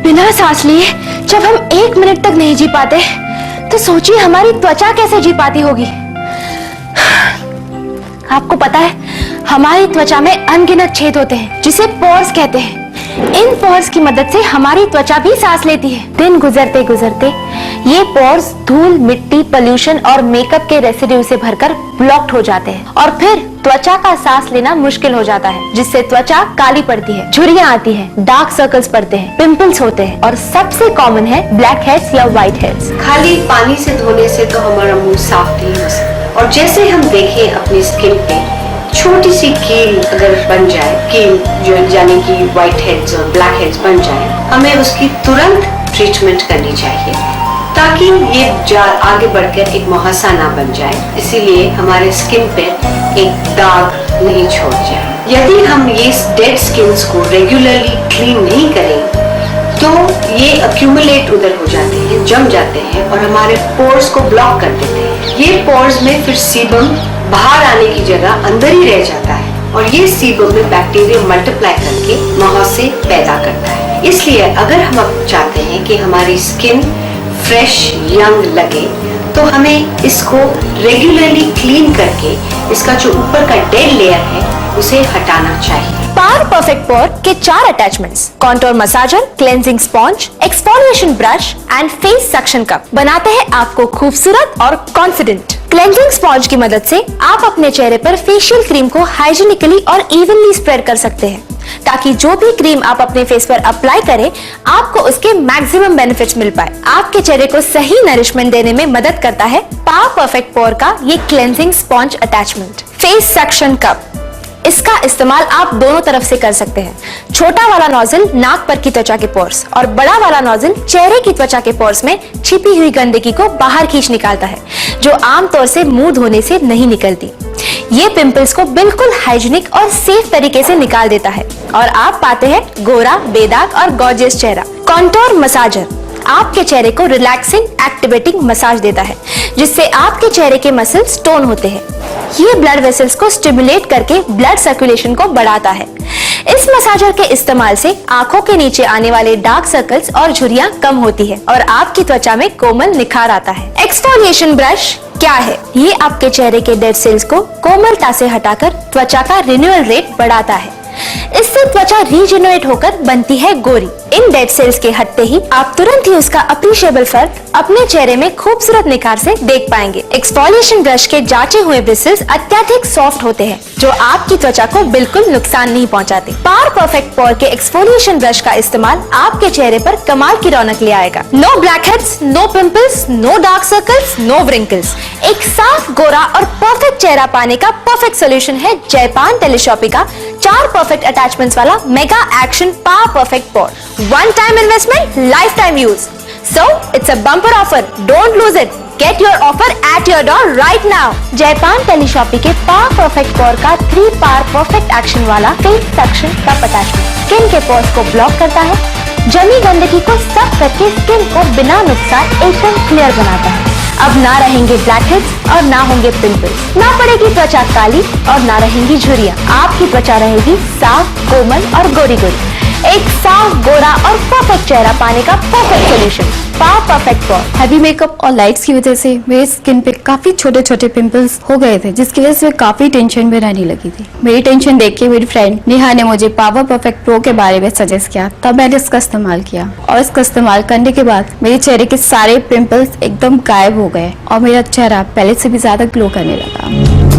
बिना सांस लिए जब हम 1 मिनट तक नहीं जी पाते तो सोचिए हमारी त्वचा कैसे जी पाती होगी। आपको पता है हमारी त्वचा में अनगिनत छेद होते हैं जिसे पोर्स कहते हैं। इन पोर्स की मदद से हमारी त्वचा भी सांस लेती है। दिन गुजरते गुजरते ये पोर्स धूल, मिट्टी, पोल्यूशन और मेकअप के रेसिड्यू से भरकर ब्लॉक्ड हो जाते हैं और फिर त्वचा का सांस लेना मुश्किल हो जाता है, जिससे त्वचा काली पड़ती है, झुर्रियां आती हैं, डार्क सर्कल्स पड़ते हैं, पिंपल्स होते हैं और सबसे कॉमन है ब्लैक हेड्स या व्हाइट हेड्स। खाली पानी से धोने से तो हमारा मुंह साफ नहीं हो सकता, और जैसे हम देखें अपनी स्किन पे छोटी सी कील अगर बन जाए, कील जो यानी कि व्हाइट हेड्स और ब्लैक हेड्स बन जाए, हमें उसकी तुरंत ट्रीटमेंट करनी चाहिए ताकि ये आगे बढ़कर एक मुहासा ना बन जाए, इसीलिए हमारे स्किन पे एक दाग नहीं छोड़ जाए। यदि हम ये डेड स्किन्स को रेगुलरली क्लीन नहीं करें तो ये अक्यूमुलेट उधर हो जाते हैं, जम जाते हैं और हमारे पोर्स को ब्लॉक कर देते हैं। ये पोर्स में फिर सीबम बाहर आने की जगह अंदर ही रह जाता है और ये सीबम में बैक्टीरिया मल्टीप्लाई करके मुहासे पैदा करता है। इसलिए अगर हम चाहते हैं कि हमारी स्किन फ्रेश यंग लगे तो हमें इसको रेगुलरली क्लीन करके इसका जो ऊपर का डेड लेयर है उसे हटाना चाहिए। पावर परफेक्ट पोर के 4 attachments contour massager, cleansing sponge, exfoliation brush and face suction cup बनाते हैं आपको खूबसूरत और कॉन्फिडेंट। क्लेंजिंग स्पॉन्ज की मदद से आप अपने चेहरे पर फेशियल क्रीम को हाइजीनिकली और इवनली स्प्रेड कर सकते हैं ताकि जो भी क्रीम आप अपने फेस पर अप्लाई करें आपको उसके मैक्सिमम बेनिफिट्स मिल पाए। आपके चेहरे को सही नरिशमेंट देने में मदद करता है पावर परफेक्ट पोर का ये cleansing sponge attachment. Face suction cup, इसका इस्तेमाल आप दोनों तरफ से कर सकते हैं। छोटा वाला नोजल नाक पर की त्वचा के पोर्स और बड़ा वाला नोजल चेहरे की त्वचा के पोर्स में छिपी हुई गंदगी को बाहर खींच निकालता है जो आमतौर से मुंह धोने से नहीं निकलती। ये पिंपल्स को बिल्कुल हाइजीनिक और सेफ तरीके से निकाल देता है और आप पाते हैं गोरा, बेदाग और गॉर्जियस चेहरा। कॉन्टोर मसाजर आपके चेहरे को रिलैक्सिंग एक्टिवेटिंग मसाज देता है जिससे आपके चेहरे के मसल्स टोन होते हैं। ये ब्लड वेसल्स को स्टिमुलेट करके ब्लड सर्कुलेशन को बढ़ाता है। इस मसाजर के इस्तेमाल से आंखों के नीचे आने वाले डार्क सर्कल्स और झुर्रियां कम होती है और आपकी त्वचा में कोमल निखार आता है। एक्सफोलिएशन ब्रश क्या है? ये आपके चेहरे के डेड सेल्स को कोमलता से हटाकर त्वचा का रिन्यूअल रेट बढ़ाता है। इससे त्वचा रीजेनरेट होकर बनती है गोरी। इन डेड सेल्स के हटते ही आप तुरंत ही उसका अप्रिशिएबल फर्क अपने चेहरे में खूबसूरत निखार से देख पाएंगे। एक्सफोलिएशन ब्रश के जांचे हुए ब्रिसल्स अत्यधिक सॉफ्ट होते हैं जो आपकी त्वचा को बिल्कुल नुकसान नहीं पहुंचाते। पावर परफेक्ट पोर के एक्सफोलिएशन ब्रश का इस्तेमाल आपके चेहरे पर कमाल की रौनक ले आएगा। No blackheads, no pimples, no dark circles, no wrinkles. एक साफ, गोरा और परफेक्ट चेहरा पाने का परफेक्ट सोल्यूशन है जयपान टेलीशॉपी का 4 परफेक्ट अटैचमेंट्स वाला mega action power perfect pour. One time investment, lifetime use. So it's a bumper offer. Don't lose it. Get your offer at your door right now. जयपान टेलीशॉपी के power perfect पोर का 3 power perfect action वाला face suction cup attachment skin के pores को block करता है, जमी गंदगी को साफ करके स्किन को बिना नुकसान एकदम क्लियर बनाता है। अब ना रहेंगे ब्लैक हेड्स और ना होंगे पिंपल्स, ना पड़ेगी त्वचा काली और ना रहेंगी झुर्रियां। आपकी त्वचा रहेगी साफ, कोमल और गोरी गोरी। एक साफ, गोरा और परफेक्ट चेहरा पाने का परफेक्ट सोल्यूशन पावर परफेक्ट पोर। हैवी मेकअप और लाइट्स की वजह से मेरे स्किन पे काफी छोटे छोटे पिंपल्स हो गए थे जिसकी वजह से मैं काफी टेंशन में रहने लगी थी। मेरी टेंशन देख के मेरी फ्रेंड नेहा ने मुझे पावर परफेक्ट प्रो के बारे में सजेस्ट किया, तब मैंने इसका इस्तेमाल किया और इसका इस्तेमाल करने के बाद मेरे चेहरे के सारे पिंपल्स एकदम गायब हो गए और मेरा चेहरा पहले से भी ज्यादा ग्लो करने लगा।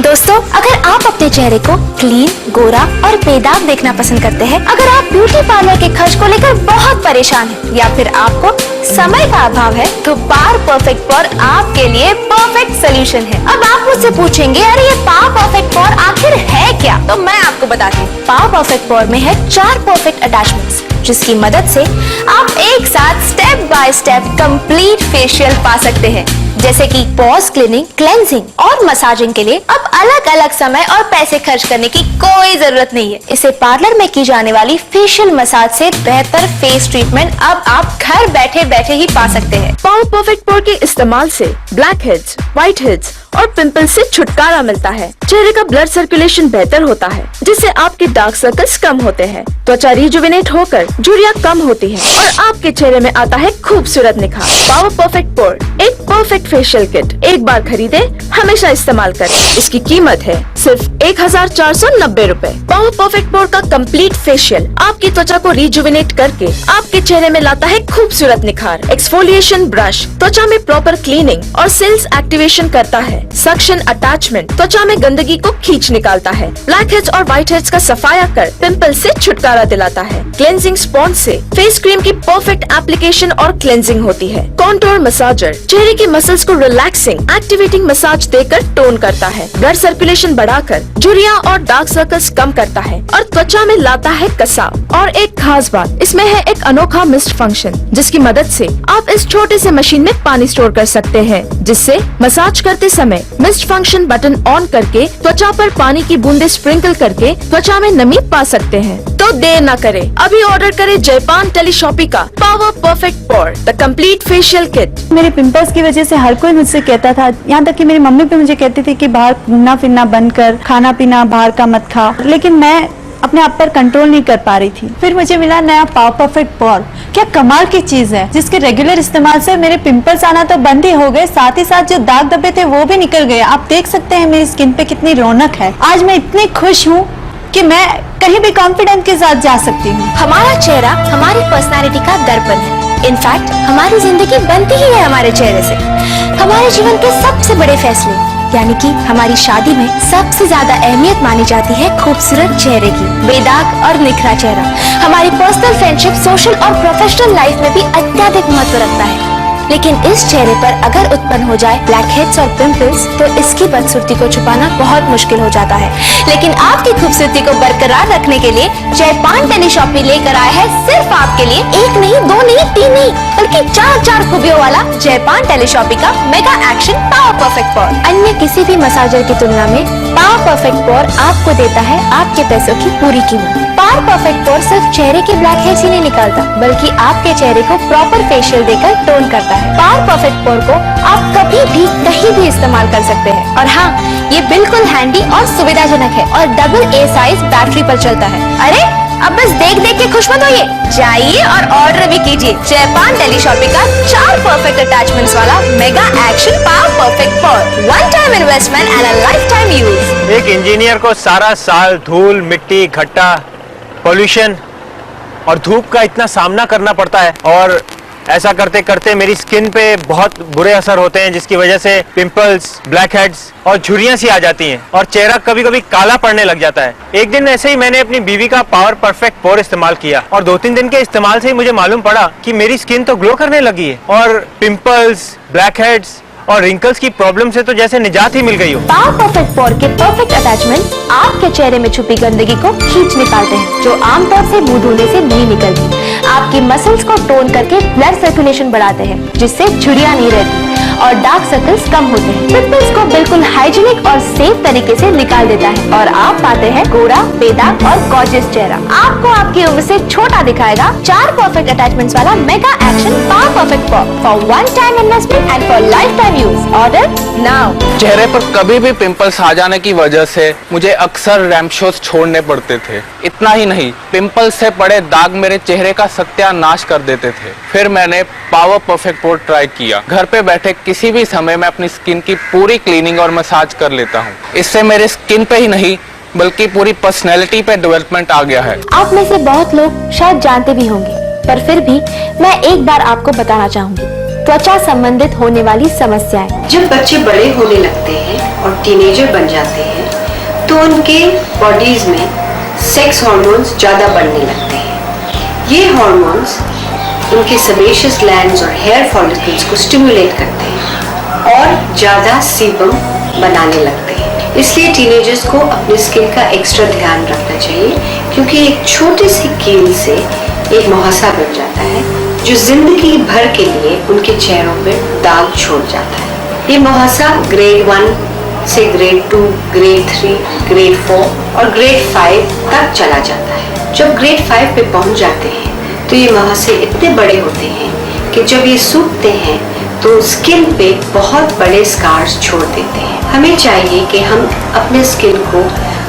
दोस्तों, अगर आप अपने चेहरे को क्लीन, गोरा और बेदाग देखना पसंद करते हैं, अगर आप ब्यूटी पार्लर के खर्च को लेकर बहुत परेशान हैं या फिर आपको समय का अभाव है तो पावर परफेक्ट पोर आपके लिए परफेक्ट सोल्यूशन है। अब आप मुझसे पूछेंगे अरे ये पावर परफेक्ट पोर आखिर है क्या? तो मैं आपको बताती हूँ। पावर परफेक्ट पोर में है 4 परफेक्ट अटैचमेंट्स जिसकी मदद से आप एक साथ step by step complete facial पा सकते हैं जैसे कि पॉज क्लीनिंग, क्लेंजिंग और मसाजिंग के लिए अब अलग अलग समय और पैसे खर्च करने की कोई जरूरत नहीं है। इसे पार्लर में की जाने वाली फेशियल मसाज से बेहतर फेस ट्रीटमेंट अब आप घर बैठे बैठे ही पा सकते हैं। पावर परफेक्ट पोर के इस्तेमाल से ब्लैक हेड्स, व्हाइट हेड्स और पिंपल से छुटकारा मिलता है। चेहरे का ब्लड सर्कुलेशन बेहतर होता है, जिससे आपके डार्क सर्कल्स कम होते हैं, त्वचा रिजुविनेट होकर झुर्रियां कम होती हैं और आपके चेहरे में आता है खूबसूरत निखार। पावर परफेक्ट पोर एक परफेक्ट फेशियल किट, एक बार खरीदे हमेशा इस्तेमाल करें। इसकी कीमत है सिर्फ 1490 रूपए। पावर परफेक्ट पोर का कंप्लीट फेशियल आपकी त्वचा को रिजुविनेट करके आपके चेहरे में लाता है खूबसूरत निखार। एक्सफोलिएशन ब्रश त्वचा में प्रॉपर क्लीनिंग और सेल्स एक्टिवेशन करता है। सक्शन अटैचमेंट त्वचा में गंदगी को खींच निकालता है। ब्लैक हेड्स और व्हाइट हेड्स का सफाया कर पिंपल से छुटकारा दिलाता है। क्लेंजिंग स्पॉन्ज से फेस क्रीम की परफेक्ट एप्लीकेशन और क्लेंजिंग होती है। कॉन्टूर मसाजर चेहरे की मसल्स को रिलैक्सिंग एक्टिवेटिंग मसाज देकर टोन करता है। ब्लड सर्कुलेशन बढ़ाकर झुर्रियां और डार्क सर्कल्स कम करता है और त्वचा में लाता है कसाव। और एक खास बात, इसमें है एक अनोखा मिस्ट फंक्शन, जिसकी मदद से आप इस छोटे से मशीन में पानी स्टोर कर सकते हैं, जिससे मसाज करते समय मिस्ट फंक्शन बटन ऑन करके त्वचा पर पानी की बूंदे स्प्रिंकल करके त्वचा में नमी पा सकते हैं। तो देर न करें, अभी ऑर्डर करें जयपान टेलीशॉपी का power perfect pore the complete facial kit. मेरे पिंपल्स की वजह से हर कोई मुझसे कहता था, यहाँ तक कि मेरी मम्मी भी मुझे कहती थी कि बाहर घूमना फिरना बंद कर, खाना पीना बाहर का मत खा, लेकिन मैं अपने आप पर कंट्रोल नहीं कर पा रही थी। फिर मुझे मिला नया पावर परफेक्ट पोर। क्या कमाल की चीज है, जिसके रेगुलर इस्तेमाल से मेरे पिंपल्स आना तो बंद ही हो गए, साथ ही साथ जो दाग धब्बे थे वो भी निकल गए। आप देख सकते हैं मेरी स्किन पे कितनी रौनक है। आज मैं इतनी खुश हूँ कि मैं कहीं भी कॉन्फिडेंस के साथ जा सकती हूँ। हमारा चेहरा हमारी पर्सनालिटी का दर्पण है। इनफैक्ट हमारी जिंदगी बनती ही है हमारे चेहरे से। हमारे जीवन के सबसे बड़े फैसले यानी कि हमारी शादी में सबसे ज्यादा अहमियत मानी जाती है खूबसूरत चेहरे की। बेदाग और निखरा चेहरा हमारी पर्सनल फ्रेंडशिप, सोशल और प्रोफेशनल लाइफ में भी अत्यधिक महत्व रखता है। लेकिन इस चेहरे पर अगर उत्पन्न हो जाए ब्लैक हेड्स और पिंपल्स, तो इसकी बदसूरती को छुपाना बहुत मुश्किल हो जाता है। लेकिन आपकी खूबसूरती को बरकरार रखने के लिए जयपान टेलीशॉपी लेकर आया है सिर्फ आपके लिए एक नहीं, दो नहीं, तीन नहीं, बल्कि 4 खूबियों वाला जयपान टेलीशॉपी का मेगा एक्शन पावर परफेक्ट पोर। अन्य किसी भी मसाजर की तुलना में पावर परफेक्ट पोर आपको देता है आपके पैसों की पूरी कीमत। पावर परफेक्ट पोर सिर्फ चेहरे के ब्लैक हेड्स ही नहीं निकालता, बल्कि आपके चेहरे को प्रॉपर फेशियल देकर टोन करता है। पावर परफेक्ट पोर को आप कभी भी कहीं भी इस्तेमाल कर सकते हैं। और हाँ, ये बिल्कुल हैंडी और सुविधाजनक है और डबल A साइज बैटरी पर चलता है। अरे अब बस देख देख के खुश मत होइए, जाइए और ऑर्डर भी कीजिए जयपान टेलीशॉपी का 4 परफेक्ट अटैचमेंट्स वाला mega action power perfect pore. One time investment and a lifetime use. एक इंजीनियर को सारा साल धूल, मिट्टी, घट्टा, पॉल्यूशन और धूप का इतना सामना करना पड़ता है, और ऐसा करते करते मेरी स्किन पे बहुत बुरे असर होते हैं, जिसकी वजह से पिंपल्स, ब्लैक हेड्स और झुर्रियां सी आ जाती हैं और चेहरा कभी कभी काला पड़ने लग जाता है। एक दिन ऐसे ही मैंने अपनी बीवी का पावर परफेक्ट पोर इस्तेमाल किया और 2-3 दिन के इस्तेमाल से ही मुझे मालूम पड़ा कि मेरी स्किन तो ग्लो करने लगी है और पिंपल्स, ब्लैक हेड्स और रिंकल्स की प्रॉब्लम से तो जैसे निजात ही मिल गई हो। पावर परफेक्ट पोर के परफेक्ट अटैचमेंट आपके चेहरे में छुपी गंदगी को खींच निकालते हैं, जो आमतौर से मुंह धोने से नहीं निकलती। आपकी मसल्स को टोन करके ब्लड सर्कुलेशन बढ़ाते हैं, जिससे झुर्रियां नहीं रहती और डार्क सर्कल्स कम होते हैं। पिंपल्स को बिल्कुल हाइजीनिक और सेफ तरीके से निकाल देता है और आप पाते हैं गोरा, बेदाग और गॉर्जियस चेहरा। आपको आपकी उम्र से छोटा दिखाएगा 4 परफेक्ट अटैचमेंट्स वाला mega action power perfect pore for one time investment and for lifetime use. Order now. चेहरे पर कभी भी पिंपल्स आ जाने की वजह से मुझे अक्सर रैम्पशोज छोड़ने पड़ते थे। इतना ही नहीं, पिंपल्स से पड़े दाग मेरे चेहरे का सत्यानाश कर देते थे। फिर मैंने पावर परफेक्ट पोर ट्राई किया। घर पे बैठे किसी भी समय मैं अपनी स्किन की पूरी क्लीनिंग और मसाज कर लेता हूँ। इससे मेरे स्किन पे ही नहीं बल्कि पूरी पर्सनैलिटी पे डेवलपमेंट आ गया है। आप में से बहुत लोग शायद जानते भी होंगे, पर फिर भी मैं एक बार आपको बताना चाहूंगी। त्वचा संबंधित होने वाली समस्याएं। जब बच्चे बड़े होने लगते हैं और टीनेजर बन जाते हैं, तो उनके बॉडीज में सेक्स हार्मोन्स ज्यादा बढ़ने लगते हैं। ये हार्मोन्स उनके सेबेशियस ग्लैंड्स और हेयर फॉलिकल्स को स्टिमुलेट करते हैं और ज्यादा सीबम बनाने लगते हैं। इसलिए टीनेजर्स को अपनी स्किन का एक्स्ट्रा ध्यान रखना चाहिए, क्योंकि एक छोटी सी कील से एक मुहासा बन जाता है जो जिंदगी भर के लिए उनके चेहरों पर दाग छोड़ जाता है। ये मुहासा ग्रेड 1 से ग्रेड 2, ग्रेड 3, ग्रेड 4 और ग्रेड 5 तक चला जाता है। जब ग्रेड 5 पे पहुंच जाते हैं तो ये मुहासे इतने बड़े होते हैं कि जब ये सूखते हैं तो स्किन पे बहुत बड़े स्कार्स छोड़ देते हैं। हमें चाहिए कि हम अपने स्किन को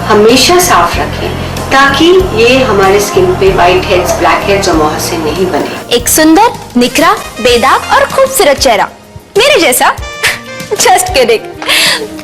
हमेशा साफ रखें ताकि ये हमारे स्किन पे व्हाइट हेड्स, ब्लैक हेड्स और मुहासे नहीं बने। एक सुंदर, निखरा, बेदाग और खूबसूरत चेहरा मेरे जैसा। Just kidding.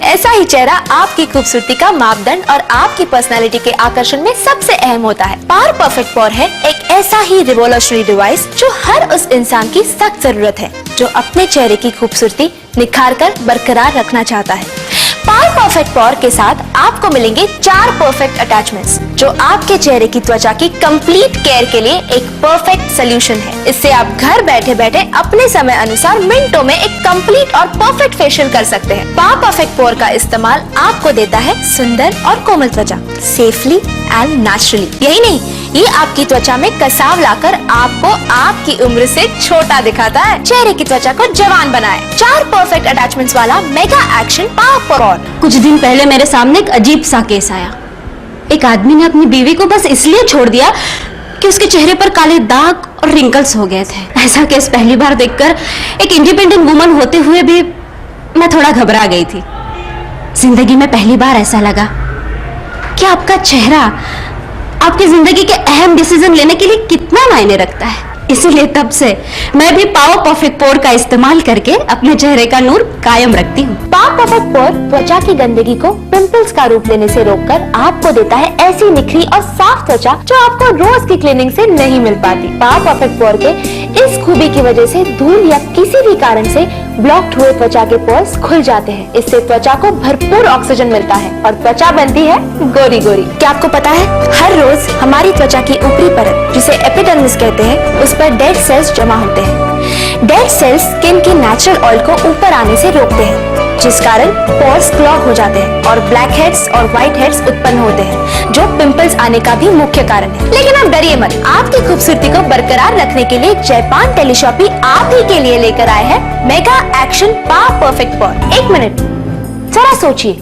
ऐसा ही चेहरा आपकी खूबसूरती का मापदंड और आपकी पर्सनालिटी के आकर्षण में सबसे अहम होता है। पावर परफेक्ट पोर है एक ऐसा ही रिवोल्यूशनरी डिवाइस जो हर उस इंसान की सख्त जरूरत है जो अपने चेहरे की खूबसूरती निखार कर बरकरार रखना चाहता है। पावर परफेक्ट पोर के साथ आपको मिलेंगे 4 परफेक्ट अटैचमेंट्स जो आपके चेहरे की त्वचा की कंप्लीट केयर के लिए एक परफेक्ट सोल्यूशन है। इससे आप घर बैठे बैठे अपने समय अनुसार मिनटों में एक कंप्लीट और परफेक्ट फेशियल कर सकते हैं। पावर परफेक्ट पोर का इस्तेमाल आपको देता है सुंदर और कोमल त्वचा, सेफली एंड नेचुरली। यही नहीं, ये आपकी त्वचा में कसाव लाकर आपको आपकी उम्र से छोटा दिखाता है, चेहरे की त्वचा को जवान बनाए। 4 परफेक्ट अटैचमेंट्स वाला मेगा एक्शन पावर पोर। कुछ दिन पहले मेरे सामने एक अजीब सा केस आया। एक आदमी ने अपनी बीवी को बस इसलिए छोड़ दिया कि उसके चेहरे पर काले दाग और रिंकल्स हो गए थे। ऐसा केस पहली बार देखकर एक इंडिपेंडेंट वुमन होते हुए भी मैं थोड़ा घबरा गई थी। जिंदगी में पहली बार ऐसा लगा कि आपका चेहरा आपकी जिंदगी के अहम डिसीजन लेने के लिए कितना मायने रखता है। इसीलिए तब से मैं भी पावर परफेक्ट पोर का इस्तेमाल करके अपने चेहरे का नूर कायम रखती हूँ। पावर परफेक्ट पोर त्वचा की गंदगी को पिंपल्स का रूप लेने से रोककर आपको देता है ऐसी निखरी और साफ त्वचा जो आपको रोज की क्लीनिंग से नहीं मिल पाती। पावर परफेक्ट पोर के इस खूबी की वजह से धूल या किसी भी कारण से ब्लॉक्ड हुए त्वचा के पोर्स खुल जाते हैं। इससे त्वचा को भरपूर ऑक्सीजन मिलता है और त्वचा बनती है गोरी गोरी। क्या आपको पता है हर रोज हमारी त्वचा की ऊपरी परत जिसे एपिडर्मिस कहते हैं उस पर डेड सेल्स जमा होते हैं। डेड सेल्स स्किन के नेचुरल ऑयल को ऊपर आने से रोकते हैं जिस कारण पोर्स क्लॉग हो जाते हैं और ब्लैक हेड्स और व्हाइट हेड्स उत्पन्न होते हैं जो पिंपल्स आने का भी मुख्य कारण है। लेकिन आप डरिए मत, आपकी खूबसूरती को बरकरार रखने के लिए जयपान टेलीशॉपी आप ही के लिए लेकर आए हैं mega action power perfect pore. 1 minute जरा सोचिए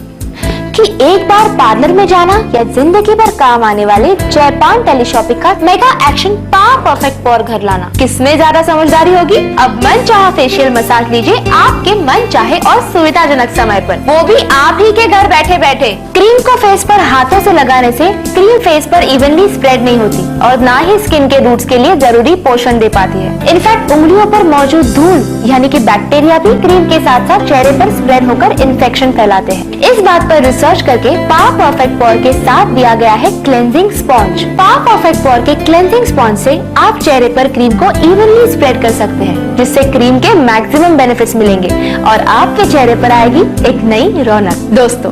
कि एक बार पार्लर में जाना या जिंदगी भर काम आने वाले जयपान टेलीशॉपी का मेगा एक्शन पावर परफेक्ट पोर घर लाना किसमें ज्यादा समझदारी होगी। अब मन चाहे फेशियल मसाज लीजिए आपके मन चाहे और सुविधाजनक समय पर, वो भी आप ही के घर बैठे बैठे। क्रीम को फेस पर हाथों से लगाने से क्रीम फेस पर इवनली स्प्रेड नहीं होती और ना ही स्किन के रूट्स के लिए जरूरी पोषण दे पाती है। इनफैक्ट उंगलियों पर मौजूद धूल यानी कि बैक्टीरिया भी क्रीम के साथ साथ चेहरे पर स्प्रेड होकर इन्फेक्शन फैलाते हैं। इस बात पर रिसर्च करके पावर परफेक्ट पोर के साथ दिया गया है क्लेंजिंग स्पॉन्ज। पावर परफेक्ट पोर के क्लेंजिंग स्पॉन्ज से आप चेहरे पर क्रीम को इवनली स्प्रेड कर सकते हैं जिससे क्रीम के मैक्सिमम बेनिफिट्स मिलेंगे और आपके चेहरे पर आएगी एक नई रौनक। दोस्तों,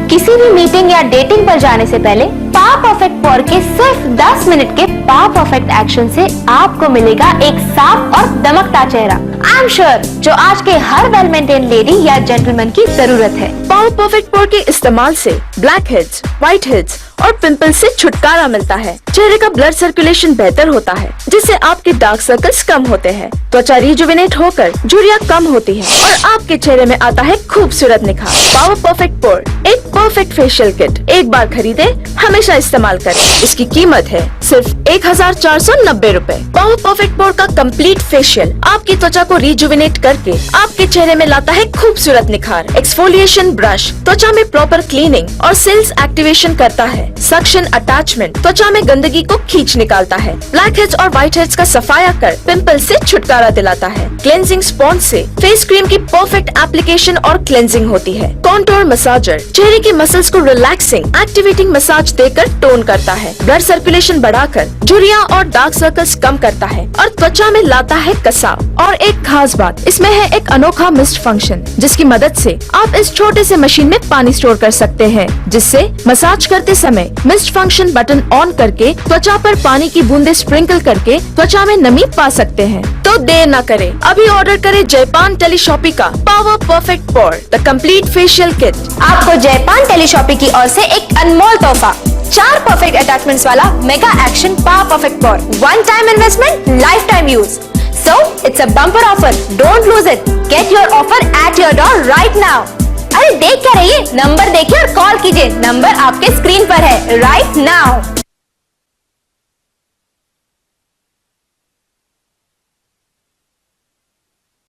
किसी भी मीटिंग या डेटिंग पर जाने से पहले पावर परफेक्ट पोर के सिर्फ 10 मिनट के पावर परफेक्ट एक्शन से आपको मिलेगा एक साफ और दमकता चेहरा। आई एम श्योर जो आज के हर वेल मेंटेन लेडी या जेंटलमैन की जरूरत है। पावर परफेक्ट पोर के इस्तेमाल से ब्लैक हेड्स, व्हाइट हेड्स और पिंपल्स से छुटकारा मिलता है। चेहरे का ब्लड सर्कुलेशन बेहतर होता है जिससे आपके डार्क सर्कल्स कम होते हैं, त्वचा रिजुविनेट होकर झुर्रियां कम होती है और आपके चेहरे में आता है खूबसूरत निखार। पावर परफेक्ट पोर एक परफेक्ट फेशियल किट एक बार खरीदे हमेशा इस्तेमाल करें। इसकी कीमत है सिर्फ 1490 रुपए। पावर परफेक्ट पोर का कंप्लीट फेशियल आपकी त्वचा को रिजुविनेट करके आपके चेहरे में लाता है खूबसूरत निखार। एक्सफोलिएशन ब्रश त्वचा में प्रॉपर क्लीनिंग और सेल्स एक्टिवेशन करता है। सक्शन अटैचमेंट त्वचा में गंदगी को खींच निकालता है। ब्लैक हेड्स और व्हाइट हेड्स का सफाया कर पिंपल्स से छुटकारा दिलाता है। क्लेंजिंग स्पॉन्ज से फेस क्रीम की परफेक्ट एप्लीकेशन और क्लेंजिंग होती है। कॉन्टोर मसाजर चेहरे की मसल्स को रिलैक्सिंग एक्टिवेटिंग मसाज देकर टोन करता है। ब्लड सर्कुलेशन बढ़ाकर झुर्रियां और डार्क सर्कल्स कम करता है और त्वचा में लाता है कसाव। और एक खास बात, इसमें है एक अनोखा मिस्ट फंक्शन जिसकी मदद से आप इस छोटे से मशीन में पानी स्टोर कर सकते हैं जिससे मसाज करते समय मिस्ट फंक्शन बटन ऑन करके त्वचा पर पानी की बूंदे स्प्रिंकल करके त्वचा में नमी पा सकते हैं। तो देर न करें, अभी ऑर्डर करें जयपान टेलीशॉपी का power perfect pore the complete facial kit. आपको जयपान टेलीशॉपी की ओर से एक अनमोल तोहफा 4 परफेक्ट अटैचमेंट्स वाला mega action power perfect pore. 1 time investment, lifetime use. So It's a bumper offer. Don't lose it. Get your offer at your door right now. अरे देख क्या रही है, नंबर देखिए और कॉल कीजिए, नंबर आपके स्क्रीन पर है right now.